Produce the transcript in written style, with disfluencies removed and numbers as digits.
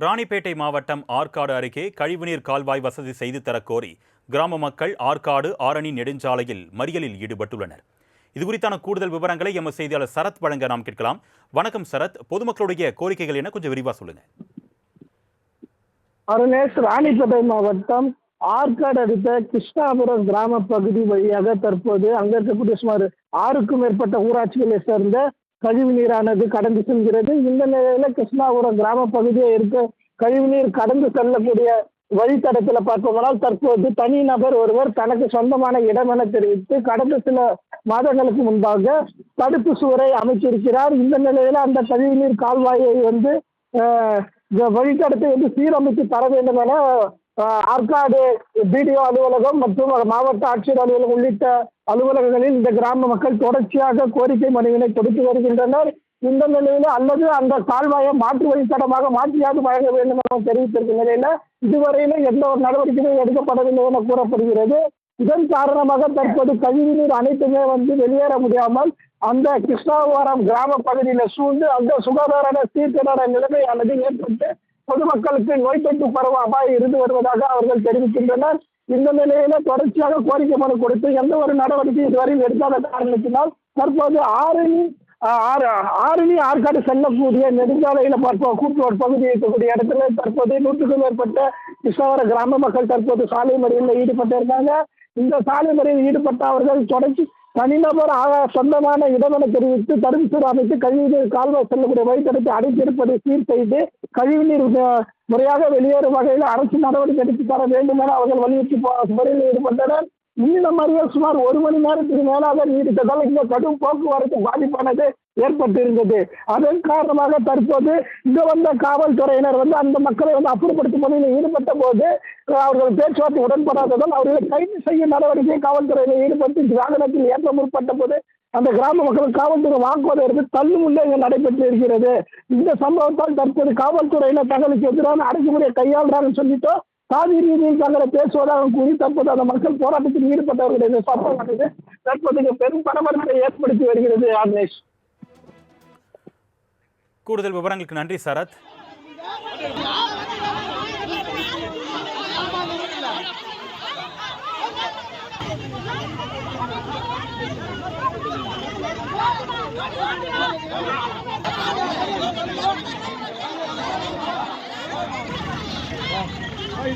ராணிப்பேட்டை மாவட்டம் ஆற்காடு அருகே கழிவுநீர் கால்வாய் வசதி செய்து தரக்கோரி கிராம மக்கள் ஆற்காடு ஆரணி நெடுஞ்சாலையில் மறியலில் ஈடுபட்டுள்ளனர். இதுகுறித்தான கூடுதல் விவரங்களை எமது செய்தியாளர் சரத் வழங்க நாம் கேட்கலாம். வணக்கம் சரத், பொதுமக்களுடைய கோரிக்கைகள் என்ன, கொஞ்சம் விரிவா சொல்லுங்க. அருணேஷ், ராணிப்பேட்டை மாவட்டம் ஆற்காடு அடுத்த கிருஷ்ணாபுரம் கிராம பகுதி வழியாக தற்போது அங்க இருக்கக்கூடிய சுமார் 6க்கும் மேற்பட்ட ஊராட்சிகளை சேர்ந்த கழிவு நீரானது கடந்து செல்கிறது. இந்த நிலையில கிருஷ்ணாபுரம் கிராம பகுதியை இருக்க கழிவுநீர் கடந்து செல்லக்கூடிய வழித்தடத்துல பார்ப்போம்னால் தற்போது தனிநபர் ஒருவர் தனக்கு சொந்தமான இடம் என தெரிவித்து கடந்த சில மாதங்களுக்கு முன்பாக தடுப்பு சுவரை அமைச்சிருக்கிறார். இந்த நிலையில அந்த கழிவுநீர் கால்வாயை வழித்தடத்தை சீரமைத்து தர வேண்டும் என ஆற்காடு பிடிஓ அலுவலகம் மற்றும் மாவட்ட ஆட்சியர் அலுவலகம் உள்ளிட்ட அலுவலகங்களில் இந்த கிராம மக்கள் தொடர்ச்சியாக கோரிக்கை மனுவினை கொடுத்து வருகின்றனர். இந்த நிலையில அல்லது அந்த கால்வாயை மாற்று வழித்தடமாக மாற்றியாது வழங்க வேண்டும் என தெரிவித்திருக்கும் நிலையில இதுவரையிலும் எந்த ஒரு நடவடிக்கையும் எடுக்கப்படவில்லை என கூறப்படுகிறது. இதன் காரணமாக தற்போது கழிவுநீர் அனைத்துமே வெளியேற முடியாமல் அந்த கிருஷ்ணாபுரம் கிராம பகுதியில சூழ்ந்து அந்த சுகாதார சீர்கேடான நிலைமையானது ஏற்பட்டு பொதுமக்களுக்கு நோய் தொற்று பரவ அபாயம் இருந்து வருவதாக அவர்கள் தெரிவிக்கின்றனர். இந்த நிலையில தொடர்ச்சியாக கோரிக்கை மனு கொடுத்து எந்த ஒரு நடவடிக்கையும் இதுவரையும் எடுக்காத காரணத்தினால் தற்போது ஆரணி ஆற்காடு செல்லக்கூடிய நெடுஞ்சாலையில கூட்டுரோடு பகுதி இருக்கக்கூடிய இடத்துல தற்போது 100க்கும் மேற்பட்ட கிருஷ்ணாபுரம் கிராம மக்கள் தற்போது சாலை மறியலில் ஈடுபட்டிருந்தாங்க. இந்த சாலை மறியலில் ஈடுபட்ட அவர்கள் தொடர்ச்சி தனிநபர் சொந்தமான இடமென தெரிவித்து தடுப்பு சுவர் அமைத்து கழிவுநீர் கால்வாய் செல்லக்கூடிய வழித்தடத்தை அடைத்திருப்பதை சீர் செய்து கழிவுநீர் முறையாக வெளியேறும் வகையில் அரசு நடவடிக்கை எடுத்து தர வேண்டும் என அவர்கள் வலியுறுத்தி முறையில் ஈடுபட்டனர். இந்த மறியல் சுமார் 1 மணி நேரத்துக்கு மேலாக நீடித்ததால் இந்த கடும் போக்குவரத்து பாதிப்பானது ஏற்பட்டிருந்தது. அதன் காரணமாக தற்போது இங்க வந்த காவல்துறையினர் அந்த மக்களை அப்புறப்படுத்தும் பணியில் ஈடுபட்ட போது அவர்கள் பேச்சுவார்த்தை உடன்படாததால் அவர்களை கைது செய்யும் நடவடிக்கை காவல்துறையில் ஈடுபட்டு வாகனத்தில் ஏற்ற முற்பட்ட போது அந்த கிராம மக்கள் காவல்துறை வாக்குவாதம் தள்ளுமுள்ளே இங்கு நடைபெற்று இருக்கிறது. இந்த சம்பவத்தால் தற்போது காவல்துறையினர் தங்களுக்கு எதிரான அடக்குமுறையை கையாளுறாங்கன்னு சொல்லிட்டு சாதி ரீதியில் தங்களை பேசுவதாக கூறி தற்போது அந்த மக்கள் போராட்டத்தில் ஈடுபட்டவர்களுடைய சம்பவமானது தற்போது பெரும் பரபரப்பை ஏற்படுத்தி வருகிறது. ஆக்னேஷ், கூடுதல் விவரங்களுக்கு நன்றி சரத். Ay,